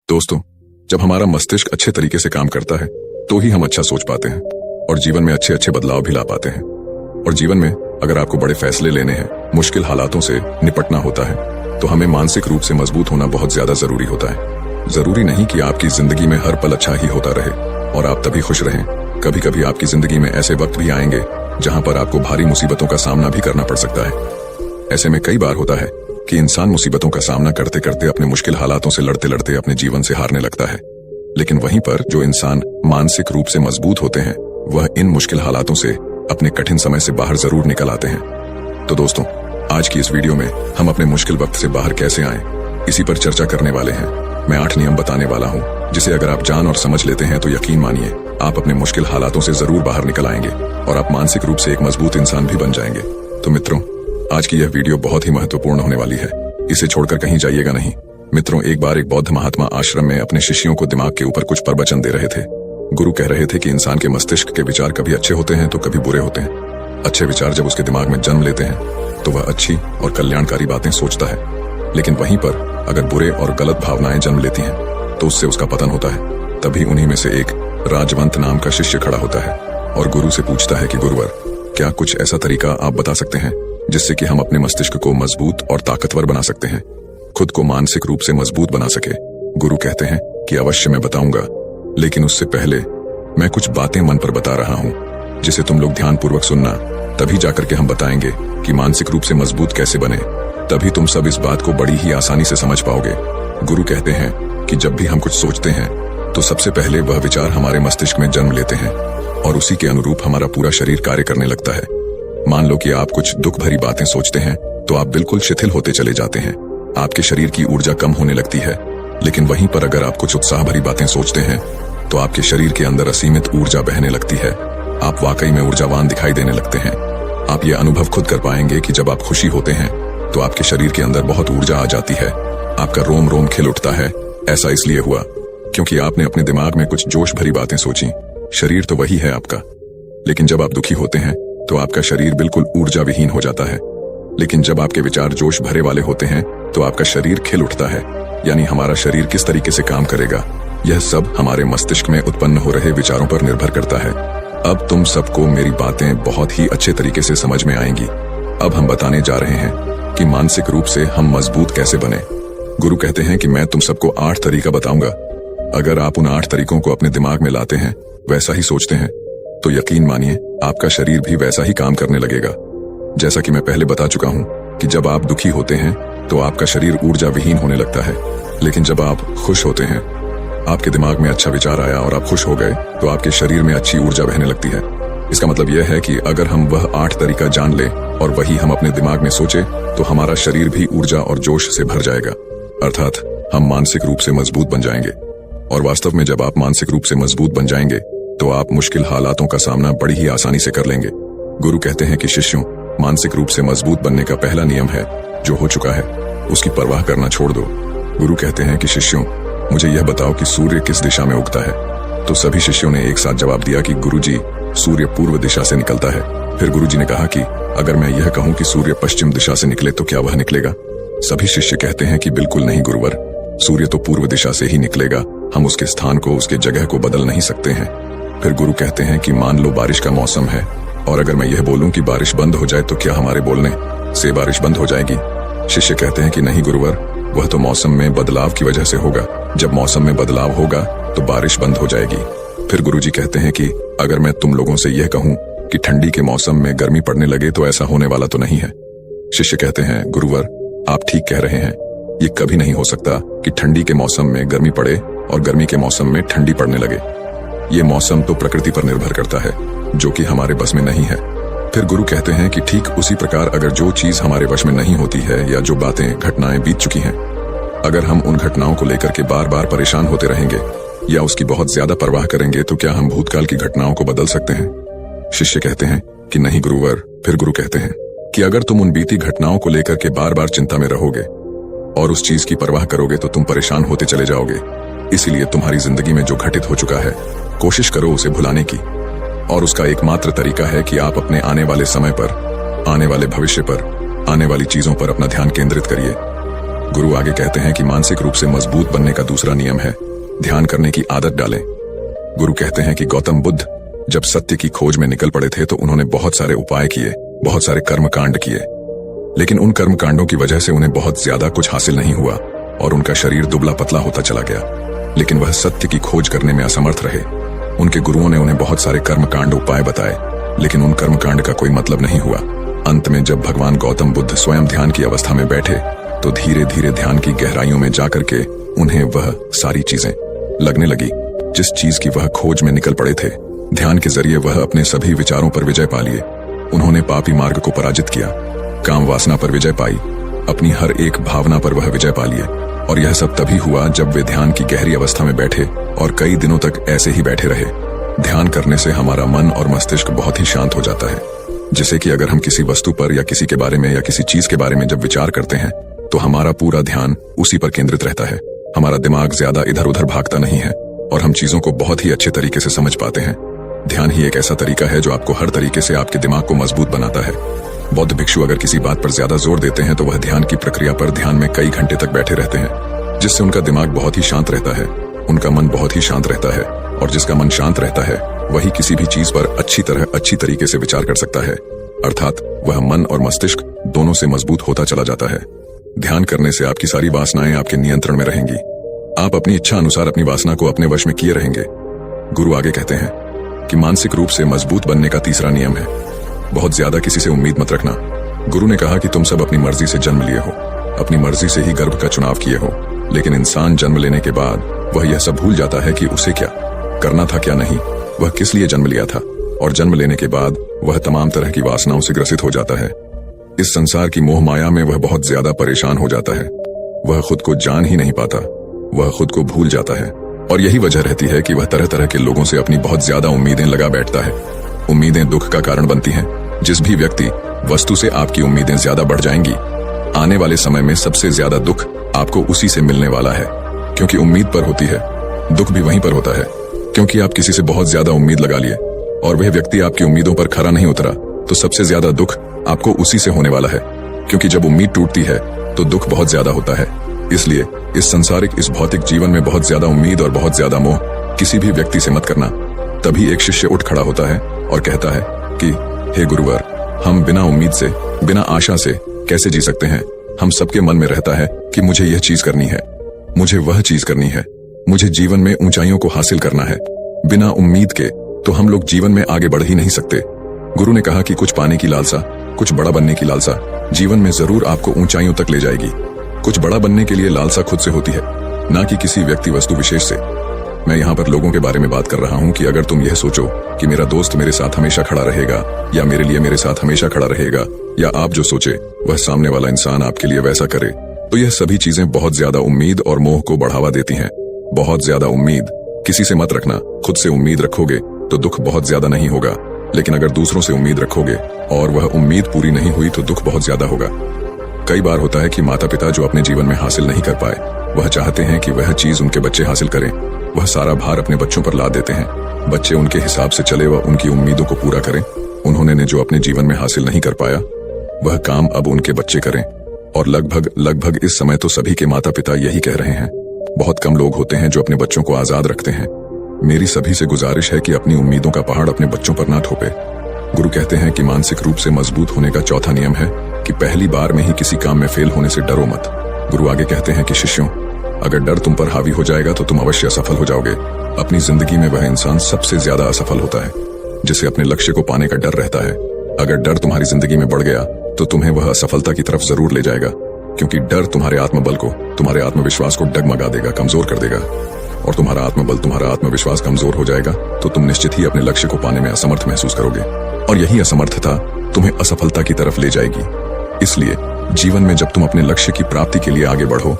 दोस्तों, जब हमारा मस्तिष्क अच्छे तरीके से काम करता है तो ही हम अच्छा सोच पाते हैं और जीवन में अच्छे अच्छे बदलाव भी ला पाते हैं। और जीवन में अगर आपको बड़े फैसले लेने हैं, मुश्किल हालातों से निपटना होता है, तो हमें मानसिक रूप से मजबूत होना बहुत ज्यादा जरूरी होता है। जरूरी नहीं कि आपकी जिंदगी में हर पल अच्छा ही होता रहे और आप तभी खुश रहें। कभी कभी आपकी जिंदगी में ऐसे वक्त भी आएंगे जहां पर आपको भारी मुसीबतों का सामना भी करना पड़ सकता है। ऐसे में कई बार होता है कि इंसान मुसीबतों का सामना करते करते अपने मुश्किल हालातों से लड़ते लड़ते अपने जीवन से हारने लगता है। लेकिन वहीं पर जो इंसान मानसिक रूप से मजबूत होते हैं वह इन मुश्किल हालातों से अपने कठिन समय से बाहर जरूर निकल आते हैं। तो दोस्तों, आज की इस वीडियो में हम अपने मुश्किल वक्त से बाहर कैसे आएं, इसी पर चर्चा करने वाले हैं। मैं 8 नियम बताने वाला हूं, जिसे अगर आप जान और समझ लेते हैं तो यकीन मानिए आप अपने मुश्किल हालातों से जरूर बाहर निकल आएंगे और आप मानसिक रूप से एक मजबूत इंसान भी बन जाएंगे। तो मित्रों, आज की यह वीडियो बहुत ही महत्वपूर्ण होने वाली है, इसे छोड़कर कहीं जाइएगा नहीं। मित्रों, एक बार एक बौद्ध महात्मा आश्रम में अपने शिष्यों को दिमाग के ऊपर कुछ प्रवचन दे रहे थे। गुरु कह रहे थे कि इंसान के मस्तिष्क के विचार कभी अच्छे होते हैं तो कभी बुरे होते हैं। अच्छे विचार जब उसके दिमाग में जन्म लेते हैं तो वह अच्छी और कल्याणकारी बातें सोचता है, लेकिन वहीं पर अगर बुरे और गलत भावनाएं जन्म लेती हैं तो उससे उसका पतन होता है। तभी उन्हीं में से एक राजवंत नाम का शिष्य खड़ा होता है और गुरु से पूछता है कि गुरुवर, क्या कुछ ऐसा तरीका आप बता सकते हैं जिससे कि हम अपने मस्तिष्क को मजबूत और ताकतवर बना सकते हैं, खुद को मानसिक रूप से मजबूत बना सके। गुरु कहते हैं कि अवश्य मैं बताऊंगा, लेकिन उससे पहले मैं कुछ बातें मन पर बता रहा हूं जिसे तुम लोग ध्यानपूर्वक सुनना। तभी जाकर के हम बताएंगे कि मानसिक रूप से मजबूत कैसे बने। तभी तुम सब इस बात को बड़ी ही आसानी से समझ पाओगे। गुरु कहते हैं कि जब भी हम कुछ सोचते हैं तो सबसे पहले वह विचार हमारे मस्तिष्क में जन्म लेते हैं और उसी के अनुरूप हमारा पूरा शरीर कार्य करने लगता है। मान लो कि आप कुछ दुख भरी बातें सोचते हैं तो आप बिल्कुल शिथिल होते चले जाते हैं, आपके शरीर की ऊर्जा कम होने लगती है। लेकिन वहीं पर अगर आप कुछ उत्साह भरी बातें सोचते हैं तो आपके शरीर के अंदर असीमित ऊर्जा बहने लगती है, आप वाकई में ऊर्जावान दिखाई देने लगते हैं। आप ये अनुभव खुद कर पाएंगे कि जब आप खुशी होते हैं तो आपके शरीर के अंदर बहुत ऊर्जा आ जाती है, आपका रोम रोम खिल उठता है। ऐसा इसलिए हुआ क्योंकि आपने अपने दिमाग में कुछ जोश भरी बातें सोची। शरीर तो वही है आपका, लेकिन जब आप दुखी होते हैं तो आपका शरीर बिल्कुल ऊर्जा विहीन हो जाता है। लेकिन जब आपके विचार जोश भरे वाले होते हैं तो आपका शरीर खिल उठता है। यानी हमारा शरीर किस तरीके से काम करेगा, यह सब हमारे मस्तिष्क में उत्पन्न हो रहे विचारों पर निर्भर करता है। अब तुम सबको मेरी बातें बहुत ही अच्छे तरीके से समझ में आएंगी। अब हम बताने जा रहे हैं कि मानसिक रूप से हम मजबूत कैसे बने। गुरु कहते हैं कि मैं तुम सबको 8 तरीका बताऊंगा। अगर आप उन 8 तरीकों को अपने दिमाग में लाते हैं, वैसा ही सोचते हैं, तो यकीन मानिए आपका शरीर भी वैसा ही काम करने लगेगा। जैसा कि मैं पहले बता चुका हूं कि जब आप दुखी होते हैं तो आपका शरीर ऊर्जा विहीन होने लगता है, लेकिन जब आप खुश होते हैं, आपके दिमाग में अच्छा विचार आया और आप खुश हो गए तो आपके शरीर में अच्छी ऊर्जा बहने लगती है। इसका मतलब यह है कि अगर हम वह 8 तरीका जान लें और वही हम अपने दिमाग में सोचे तो हमारा शरीर भी ऊर्जा और जोश से भर जाएगा, अर्थात हम मानसिक रूप से मजबूत बन जाएंगे। और वास्तव में जब आप मानसिक रूप से मजबूत बन जाएंगे तो आप मुश्किल हालातों का सामना बड़ी ही आसानी से कर लेंगे। गुरु कहते हैं कि शिष्यों, मानसिक रूप से मजबूत बनने का पहला नियम है, जो हो चुका है उसकी परवाह करना छोड़ दो। गुरु कहते हैं कि शिष्यों, मुझे यह बताओ कि सूर्य किस दिशा में उगता है। तो सभी शिष्यों ने एक साथ जवाब दिया कि गुरुजी, सूर्य पूर्व दिशा से निकलता है। फिर गुरुजी ने कहा कि अगर मैं यह कहूं कि सूर्य पश्चिम दिशा से निकले तो क्या वह निकलेगा? सभी शिष्य कहते हैं कि बिल्कुल नहीं गुरुवर, सूर्य तो पूर्व दिशा से ही निकलेगा, हम उसके स्थान को, उसके जगह को बदल नहीं सकते हैं। फिर गुरु कहते हैं कि मान लो बारिश का मौसम है और अगर मैं यह बोलूं कि बारिश बंद हो जाए तो क्या हमारे बोलने से बारिश बंद हो जाएगी? शिष्य कहते हैं कि नहीं गुरुवर, वह तो मौसम में बदलाव की वजह से होगा। जब मौसम में बदलाव होगा तो बारिश बंद हो जाएगी। फिर गुरुजी कहते हैं कि अगर मैं तुम लोगों से यह कहूं कि ठंडी के मौसम में गर्मी पड़ने लगे तो ऐसा होने वाला तो नहीं है। शिष्य कहते हैं गुरुवर, आप ठीक कह रहे हैं, ये कभी नहीं हो सकता कि ठंडी के मौसम में गर्मी पड़े और गर्मी के मौसम में ठंडी पड़ने लगे। ये मौसम तो प्रकृति पर निर्भर करता है, जो कि हमारे बस में नहीं है। फिर गुरु कहते हैं कि ठीक उसी प्रकार अगर जो चीज हमारे वश में नहीं होती है या जो बातें, घटनाएं बीत चुकी हैं, अगर हम उन घटनाओं को लेकर के बार बार परेशान होते रहेंगे या उसकी बहुत ज्यादा परवाह करेंगे तो क्या हम भूतकाल की घटनाओं को बदल सकते हैं? शिष्य कहते हैं कि नहीं गुरुवर। फिर गुरु कहते हैं कि अगर तुम उन बीती घटनाओं को लेकर के बार बार चिंता में रहोगे और उस चीज की परवाह करोगे तो तुम परेशान होते चले जाओगे। इसीलिए तुम्हारी जिंदगी में जो घटित हो चुका है, कोशिश करो उसे भुलाने की। और उसका एकमात्र तरीका है कि आप अपने आने वाले समय पर, आने वाले भविष्य पर, आने वाली चीजों पर अपना ध्यान केंद्रित करिए। गुरु आगे कहते हैं कि मानसिक रूप से मजबूत बनने का दूसरा नियम है ध्यान करने की आदत डालें। गुरु कहते हैं कि गौतम बुद्ध जब सत्य की खोज में निकल पड़े थे तो उन्होंने बहुत सारे उपाय किए, बहुत सारे कर्मकांड किए, लेकिन उन कर्मकांडों की वजह से उन्हें बहुत ज्यादा कुछ हासिल नहीं हुआ और उनका शरीर दुबला पतला होता चला गया। लेकिन वह सत्य की खोज करने में असमर्थ रहे। उनके गुरुओं ने उन्हें बहुत सारे कर्मकांड उपाय बताए, लेकिन उन कर्मकांड का कोई मतलब नहीं हुआ। अंत में जब भगवान गौतम बुद्ध स्वयं ध्यान की अवस्था में बैठे तो धीरे धीरे ध्यान की गहराइयों में जाकर के उन्हें वह सारी चीजें लगने लगी जिस चीज की वह खोज में निकल पड़े थे। ध्यान के जरिए वह अपने सभी विचारों पर विजय पा लिए। उन्होंने पापी मार्ग को पराजित किया, काम वासना पर विजय पाई, अपनी हर एक भावना पर वह विजय पा लिए। और यह सब तभी हुआ जब वे ध्यान की गहरी अवस्था में बैठे और कई दिनों तक ऐसे ही बैठे रहे। ध्यान करने से हमारा मन और मस्तिष्क बहुत ही शांत हो जाता है, जिससे कि अगर हम किसी वस्तु पर या किसी के बारे में या किसी चीज के बारे में जब विचार करते हैं तो हमारा पूरा ध्यान उसी पर केंद्रित रहता है। हमारा दिमाग ज्यादा इधर उधर भागता नहीं है और हम चीजों को बहुत ही अच्छे तरीके से समझ पाते हैं। ध्यान ही एक ऐसा तरीका है जो आपको हर तरीके से आपके दिमाग को मजबूत बनाता है। बौद्ध भिक्षु अगर किसी बात पर ज्यादा जोर देते हैं तो वह ध्यान की प्रक्रिया पर ध्यान में कई घंटे तक बैठे रहते हैं, जिससे उनका दिमाग बहुत ही शांत रहता है, उनका मन बहुत ही शांत रहता है। और जिसका मन शांत रहता है वही किसी भी चीज पर अच्छी तरीके से विचार कर सकता है, अर्थात वह मन और मस्तिष्क दोनों से मजबूत होता चला जाता है। ध्यान करने से आपकी सारी वासनाएं आपके नियंत्रण में रहेंगी। आप अपनी इच्छा अनुसार अपनी वासना को अपने वश में किए रहेंगे। गुरु आगे कहते हैं कि मानसिक रूप से मजबूत बनने का तीसरा नियम है बहुत ज्यादा किसी से उम्मीद मत रखना। गुरु ने कहा कि तुम सब अपनी मर्जी से जन्म लिए हो, अपनी मर्जी से ही गर्भ का चुनाव किए हो, लेकिन इंसान जन्म लेने के बाद वह यह सब भूल जाता है कि उसे क्या करना था क्या नहीं, वह किस लिए जन्म लिया था। और जन्म लेने के बाद वह तमाम तरह की वासनाओं से ग्रसित हो जाता है। इस संसार की मोह माया में वह बहुत ज्यादा परेशान हो जाता है। वह खुद को जान ही नहीं पाता, वह खुद को भूल जाता है। और यही वजह रहती है कि वह तरह तरह के लोगों से अपनी बहुत ज्यादा उम्मीदें लगा बैठता है। उम्मीदें दुख का कारण बनती हैं। जिस भी व्यक्ति वस्तु से आपकी उम्मीदें ज्यादा बढ़ जाएंगी, आने वाले समय में सबसे ज्यादा दुख आपको उसी से मिलने वाला है, क्योंकि उम्मीद पर होती है। दुख भी वहीं पर होता है, क्योंकि आप किसी से बहुत ज्यादा उम्मीद लगा लिए और वह व्यक्ति आपकी उम्मीदों पर खरा नहीं उतरा, तो सबसे ज्यादा दुख आपको उसी से होने वाला है। क्योंकि जब उम्मीद टूटती है तो दुख बहुत ज्यादा होता है। इसलिए इस संसारिक, इस भौतिक जीवन में बहुत ज्यादा उम्मीद और बहुत ज्यादा मोह किसी भी व्यक्ति से मत करना। तभी एक शिष्य उठ खड़ा होता है और कहता है कि हे गुरुवर, हम बिना उम्मीद से, बिना आशा से कैसे जी सकते हैं। हम सबके मन में रहता है कि मुझे यह चीज करनी है, मुझे वह चीज करनी है, मुझे जीवन में ऊंचाइयों को हासिल करना है। बिना उम्मीद के तो हम लोग जीवन में आगे बढ़ ही नहीं सकते। गुरु ने कहा कि कुछ पाने की लालसा, कुछ बड़ा बनने की लालसा जीवन में जरूर आपको ऊंचाइयों तक ले जाएगी। कुछ बड़ा बनने के लिए लालसा खुद से होती है, ना कि किसी व्यक्ति वस्तु विशेष से। मैं यहाँ पर लोगों के बारे में बात कर रहा हूँ कि अगर तुम यह सोचो कि मेरा दोस्त मेरे साथ हमेशा खड़ा रहेगा या मेरे लिए मेरे साथ हमेशा खड़ा रहेगा, या आप जो सोचे वह सामने वाला इंसान आपके लिए वैसा करे, तो यह सभी चीजें बहुत ज्यादा उम्मीद और मोह को बढ़ावा देती हैं। बहुत ज्यादा उम्मीद किसी से मत रखना। खुद से उम्मीद रखोगे तो दुख बहुत ज्यादा नहीं होगा, लेकिन अगर दूसरों से उम्मीद रखोगे और वह उम्मीद पूरी नहीं हुई तो दुख बहुत ज्यादा होगा। कई बार होता है कि माता पिता जो अपने जीवन में हासिल नहीं कर पाए, वह चाहते हैं कि वह चीज उनके बच्चे हासिल करें। वह सारा भार अपने बच्चों पर ला देते हैं। बच्चे उनके हिसाब से चले व उनकी उम्मीदों को पूरा करें। उन्होंने जो अपने जीवन में हासिल नहीं कर पाया, वह काम अब उनके बच्चे करें। और लगभग इस समय तो सभी के माता पिता यही कह रहे हैं। बहुत कम लोग होते हैं जो अपने बच्चों को आजाद रखते हैं। मेरी सभी से गुजारिश है कि अपनी उम्मीदों का पहाड़ अपने बच्चों पर ना थोपे। गुरु कहते हैं कि मानसिक रूप से मजबूत होने का चौथा नियम है कि पहली बार में ही किसी काम में फेल होने से डरो मत। गुरु आगे कहते हैं कि शिष्यों, अगर डर तुम पर हावी हो जाएगा तो तुम अवश्य असफल हो जाओगे। अपनी जिंदगी में वह इंसान सबसे ज्यादा असफल होता है जिसे अपने लक्ष्य को पाने का डर रहता है। अगर डर तुम्हारी जिंदगी में बढ़ गया तो तुम्हें वह असफलता की तरफ जरूर ले जाएगा, क्योंकि डर तुम्हारे आत्मबल को, तुम्हारे आत्मविश्वास को डगमगा देगा, कमजोर कर देगा। और तुम्हारा आत्मबल, तुम्हारा आत्मविश्वास कमजोर हो जाएगा तो तुम निश्चित ही अपने लक्ष्य को पाने में असमर्थ महसूस करोगे, और यही असमर्थता तुम्हें असफलता की तरफ ले जाएगी। इसलिए जीवन में जब तुम अपने लक्ष्य की प्राप्ति के लिए आगे बढ़ो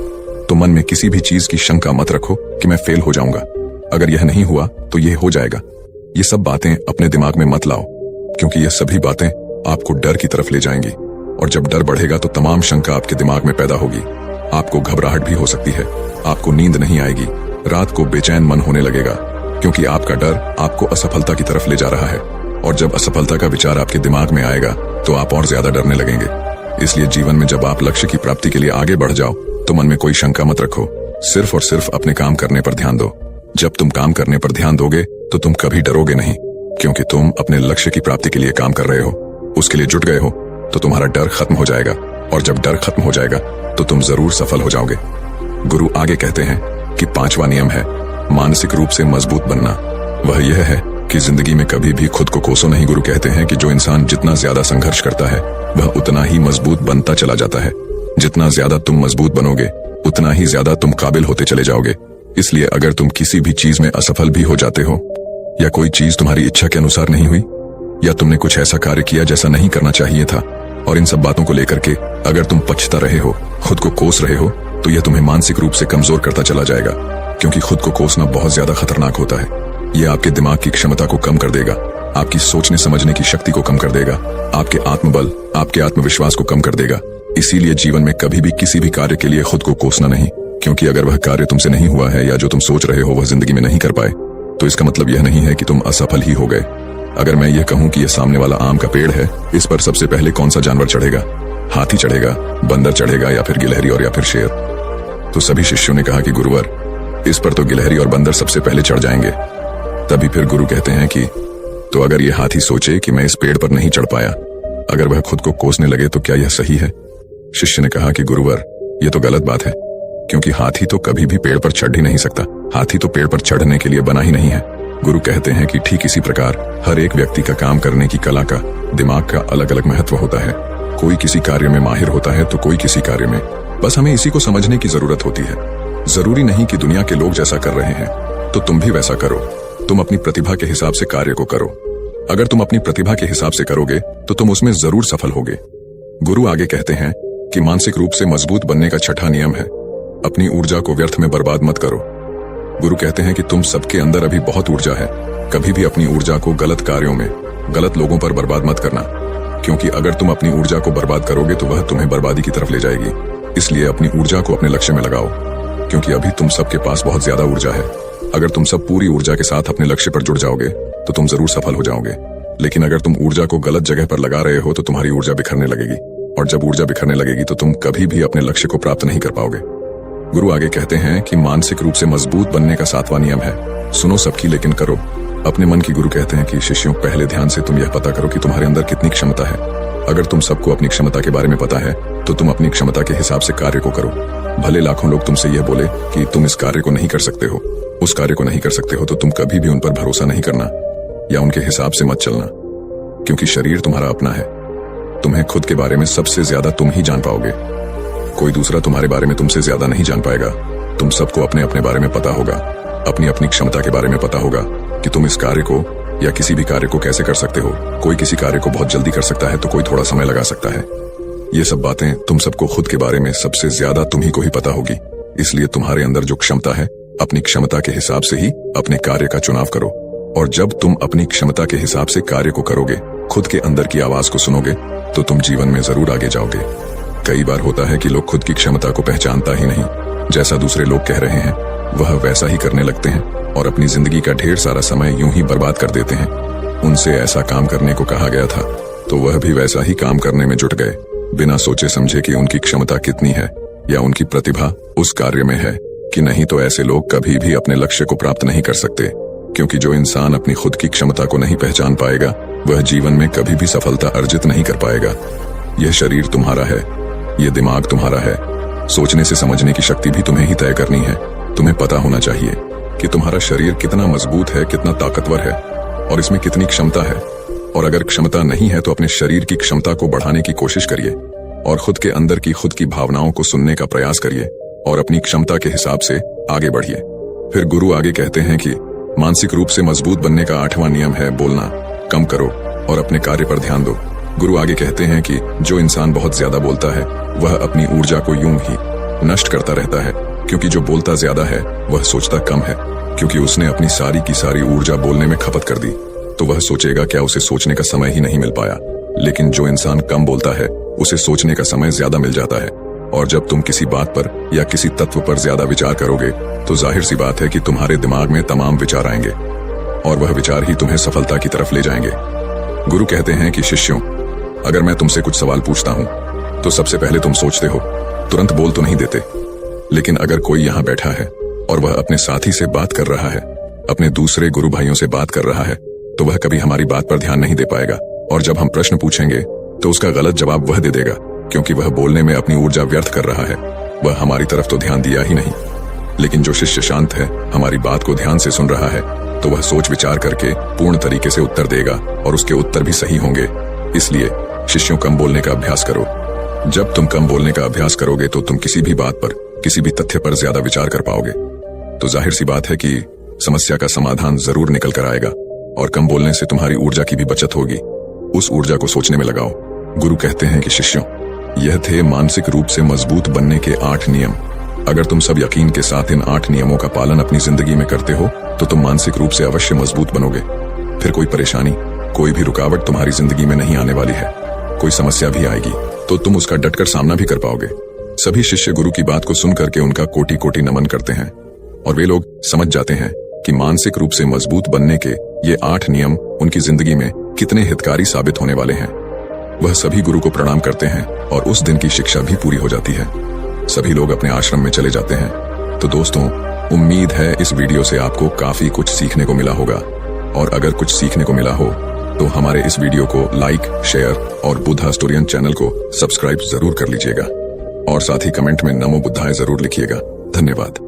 तो मन में किसी भी चीज की शंका मत रखो कि मैं फेल हो जाऊंगा। अगर यह नहीं हुआ तो यह हो जाएगा। ये सब बातें अपने दिमाग में मत लाओ, क्योंकि यह सभी बातें आपको डर की तरफ ले जाएंगी। और जब डर बढ़ेगा तो तमाम शंका आपके दिमाग में पैदा होगी। आपको घबराहट भी हो सकती है, आपको नींद नहीं आएगी, रात को बेचैन मन होने लगेगा, क्योंकि आपका डर आपको असफलता की तरफ ले जा रहा है। और जब असफलता का विचार आपके दिमाग में आएगा तो आप और ज्यादा डरने लगेंगे। इसलिए जीवन में जब आप लक्ष्य की प्राप्ति के लिए आगे बढ़ जाओ तो मन में कोई शंका मत रखो, सिर्फ और सिर्फ अपने काम करने पर ध्यान दो। जब तुम काम करने पर ध्यान दोगे तो तुम कभी डरोगे नहीं, क्योंकि तुम अपने लक्ष्य की प्राप्ति के लिए काम कर रहे हो, उसके लिए जुट गए हो। तो तुम्हारा डर खत्म हो जाएगा, और जब डर खत्म हो जाएगा तो तुम जरूर सफल हो जाओगे। गुरु आगे कहते हैं कि 5वां नियम है मानसिक रूप से मजबूत बनना। वह यह है कि जिंदगी में कभी भी खुद को कोसो नहीं। गुरु कहते हैं कि जो इंसान जितना ज्यादा संघर्ष करता है वह उतना ही मजबूत बनता चला जाता है। जितना ज्यादा तुम मजबूत बनोगे उतना ही ज्यादा तुम काबिल होते चले जाओगे। इसलिए अगर तुम किसी भी चीज में असफल भी हो जाते हो, या कोई चीज तुम्हारी इच्छा के अनुसार नहीं हुई, या तुमने कुछ ऐसा कार्य किया जैसा नहीं करना चाहिए था, और इन सब बातों को लेकर के अगर तुम पछता रहे हो, खुद को कोस रहे हो, तो यह तुम्हें मानसिक रूप से कमजोर करता चला जाएगा। क्योंकि खुद को कोसना बहुत ज्यादा खतरनाक होता है। यह आपके दिमाग की क्षमता को कम कर देगा, आपकी सोचने समझने की शक्ति को कम कर देगा, आपके आत्मबल, आपके आत्मविश्वास को कम कर देगा। इसीलिए जीवन में कभी भी किसी भी कार्य के लिए खुद को कोसना नहीं, क्योंकि अगर वह कार्य तुमसे नहीं हुआ है या जो तुम सोच रहे हो वह जिंदगी में नहीं कर पाए, तो इसका मतलब यह नहीं है कि तुम असफल ही हो गए। अगर मैं यह कहूं कि यह सामने वाला आम का पेड़ है, इस पर सबसे पहले कौन सा जानवर चढ़ेगा? हाथी चढ़ेगा, बंदर चढ़ेगा, या फिर गिलहरी और या फिर शेर? तो सभी शिष्यों ने कहा कि गुरुवर, इस पर तो गिलहरी और बंदर सबसे पहले चढ़ जाएंगे। तभी फिर गुरु कहते हैं कि तो अगर यह हाथी सोचे कि मैं इस पेड़ पर नहीं चढ़ पाया, अगर वह खुद को कोसने लगे, तो क्या यह सही है? शिष्य ने कहा कि गुरुवर, यह तो गलत बात है, क्योंकि हाथी तो कभी भी पेड़ पर चढ़ ही नहीं सकता। हाथी तो पेड़ पर चढ़ने के लिए बना ही नहीं है। गुरु कहते हैं कि ठीक इसी प्रकार हर एक व्यक्ति का काम करने की कला का, दिमाग का अलग अलग महत्व होता है। कोई किसी कार्य में माहिर होता है तो कोई किसी कार्य में। बस हमें इसी को समझने की जरूरत होती है। जरूरी नहीं कि दुनिया के लोग जैसा कर रहे हैं तो तुम भी वैसा करो। तुम अपनी प्रतिभा के हिसाब से कार्य को करो। अगर तुम अपनी प्रतिभा के हिसाब से करोगे तो तुम उसमें जरूर सफल होगे। गुरु आगे कहते हैं कि मानसिक रूप से मजबूत बनने का 6वां नियम है अपनी ऊर्जा को व्यर्थ में बर्बाद मत करो। गुरु कहते हैं कि तुम सबके अंदर अभी बहुत ऊर्जा है। कभी भी अपनी ऊर्जा को गलत कार्यों में, गलत लोगों पर बर्बाद मत करना, क्योंकि अगर तुम अपनी ऊर्जा को बर्बाद करोगे तो वह तुम्हें बर्बादी की तरफ ले जाएगी। इसलिए अपनी ऊर्जा को अपने लक्ष्य में लगाओ, क्योंकि अभी तुम सबके पास बहुत ज्यादा ऊर्जा है। अगर तुम सब पूरी ऊर्जा के साथ अपने लक्ष्य पर जुड़ जाओगे तो तुम जरूर सफल हो जाओगे। लेकिन अगर तुम ऊर्जा को गलत जगह पर लगा रहे हो तो तुम्हारी ऊर्जा बिखरने लगेगी, और जब ऊर्जा बिखरने लगेगी तो तुम कभी भी अपने लक्ष्य को प्राप्त नहीं कर पाओगे। गुरु आगे कहते हैं कि मानसिक रूप से मजबूत बनने का 7वां नियम है सुनो सबकी लेकिन करो अपने मन की। गुरु कहते हैं कि शिष्यों, पहले ध्यान से तुम यह पता करो कि तुम्हारे अंदर कितनी क्षमता है। अगर तुम सबको अपनी क्षमता के बारे में पता है तो तुम अपनी क्षमता के हिसाब से कार्य को करो। भले लाखों लोग तुमसे यह बोले कि तुम इस कार्य को नहीं कर सकते हो, उस कार्य को नहीं कर सकते हो, तो तुम कभी भी उन पर भरोसा नहीं करना या उनके हिसाब से मत चलना, क्योंकि शरीर तुम्हारा अपना है। तुम्हें खुद के बारे में सबसे ज्यादा तुम ही जान पाओगे। कोई दूसरा तुम्हारे बारे में तुमसे ज्यादा नहीं जान पाएगा। तुम सबको अपने अपने बारे में पता होगा, अपनी अपनी क्षमता के बारे में पता होगा कि तुम इस कार्य को या किसी भी कार्य को कैसे कर सकते हो। कोई किसी कार्य को बहुत जल्दी कर सकता है तो कोई थोड़ा समय लगा सकता है। ये सब बातें तुम सबको खुद के बारे में सबसे ज्यादा तुम ही को ही पता होगी। इसलिए तुम्हारे अंदर जो क्षमता है, अपनी क्षमता के हिसाब से ही अपने कार्य का चुनाव करो। और जब तुम अपनी क्षमता के हिसाब से कार्य को करोगे, खुद के अंदर की आवाज को सुनोगे, तो तुम जीवन में जरूर आगे जाओगे। कई बार होता है कि लोग खुद की क्षमता को पहचानता ही नहीं। जैसा दूसरे लोग कह रहे हैं वह वैसा ही करने लगते हैं और अपनी जिंदगी का ढेर सारा समय यूं ही बर्बाद कर देते हैं। उनसे ऐसा काम करने को कहा गया था तो वह भी वैसा ही काम करने में जुट गए, बिना सोचे समझे कि उनकी क्षमता कितनी है या उनकी प्रतिभा उस कार्य में है कि नहीं। तो ऐसे लोग कभी भी अपने लक्ष्य को प्राप्त नहीं कर सकते, क्योंकि जो इंसान अपनी खुद की क्षमता को नहीं पहचान पाएगा वह जीवन में कभी भी सफलता अर्जित नहीं कर पाएगा। यह शरीर तुम्हारा है, यह दिमाग तुम्हारा है। सोचने से समझने की शक्ति भी तुम्हें ही तय करनी है। तुम्हें पता होना चाहिए कि तुम्हारा शरीर कितना मजबूत है, कितना ताकतवर है और इसमें कितनी क्षमता है। और अगर क्षमता नहीं है तो अपने शरीर की क्षमता को बढ़ाने की कोशिश करिए और खुद के अंदर की खुद की भावनाओं को सुनने का प्रयास करिए और अपनी क्षमता के हिसाब से आगे बढ़िए। फिर गुरु आगे कहते हैं कि मानसिक रूप से मजबूत बनने का 8वां नियम है बोलना कम करो और अपने कार्य पर ध्यान दो। गुरु आगे कहते हैं कि जो इंसान बहुत ज्यादा बोलता है वह अपनी ऊर्जा को यूं ही नष्ट करता रहता है, क्योंकि जो बोलता ज्यादा है वह सोचता कम है, क्योंकि उसने अपनी सारी की सारी ऊर्जा बोलने में खपत कर दी तो वह सोचेगा क्या उसे सोचने का समय ही नहीं मिल पाया। लेकिन जो इंसान कम बोलता है उसे सोचने का समय ज्यादा मिल जाता है। और जब तुम किसी बात पर या किसी तत्व पर ज्यादा विचार करोगे तो जाहिर सी बात है कि तुम्हारे दिमाग में तमाम विचार आएंगे और वह विचार ही तुम्हें सफलता की तरफ ले जाएंगे। गुरु कहते हैं कि शिष्यों, अगर मैं तुमसे कुछ सवाल पूछता हूँ तो सबसे पहले तुम सोचते हो, तुरंत बोल तो नहीं देते। लेकिन अगर कोई यहाँ बैठा है और वह अपने साथी से बात कर रहा है, अपने दूसरे गुरु भाइयों से बात कर रहा है, तो वह कभी हमारी बात पर ध्यान नहीं दे पाएगा। और जब हम प्रश्न पूछेंगे तो उसका गलत जवाब वह दे देगा, क्योंकि वह बोलने में अपनी ऊर्जा व्यर्थ कर रहा है। वह हमारी तरफ तो ध्यान दिया ही नहीं। लेकिन जो शिष्य शांत है, हमारी बात को ध्यान से सुन रहा है, तो वह सोच विचार करके पूर्ण तरीके से उत्तर देगा और उसके उत्तर भी सही होंगे। इसलिए शिष्यों, कम बोलने का अभ्यास करो। जब तुम कम बोलने का अभ्यास करोगे तो तुम किसी भी बात पर, किसी भी तथ्य पर ज्यादा विचार कर पाओगे। तो जाहिर सी बात है कि समस्या का समाधान जरूर निकल कर आएगा। और कम बोलने से तुम्हारी ऊर्जा की भी बचत होगी। उस ऊर्जा को सोचने में लगाओ। गुरु कहते हैं कि शिष्यों, यह थे मानसिक रूप से मजबूत बनने के 8 नियम। अगर तुम सब यकीन के साथ इन 8 नियमों का पालन अपनी जिंदगी में करते हो तो तुम मानसिक रूप से अवश्य मजबूत बनोगे। फिर कोई परेशानी, कोई भी रुकावट तुम्हारी जिंदगी में नहीं आने वाली है। कोई समस्या भी आएगी तो तुम उसका डटकर सामना भी कर पाओगे। सभी शिष्य गुरु की बात को सुन करके उनका कोटि कोटि नमन करते हैं और वे लोग समझ जाते हैं कि मानसिक रूप से मजबूत बनने के ये 8 नियम उनकी जिंदगी में कितने हितकारी साबित होने वाले हैं। वह सभी गुरु को प्रणाम करते हैं और उस दिन की शिक्षा भी पूरी हो जाती है। सभी लोग अपने आश्रम में चले जाते हैं। तो दोस्तों, उम्मीद है इस वीडियो से आपको काफी कुछ सीखने को मिला होगा। और अगर कुछ सीखने को मिला हो तो हमारे इस वीडियो को लाइक, शेयर और बुद्धा स्टोरियन चैनल को सब्सक्राइब जरूर कर लीजिएगा। और साथ ही कमेंट में नमो बुद्धाय जरूर लिखिएगा। धन्यवाद।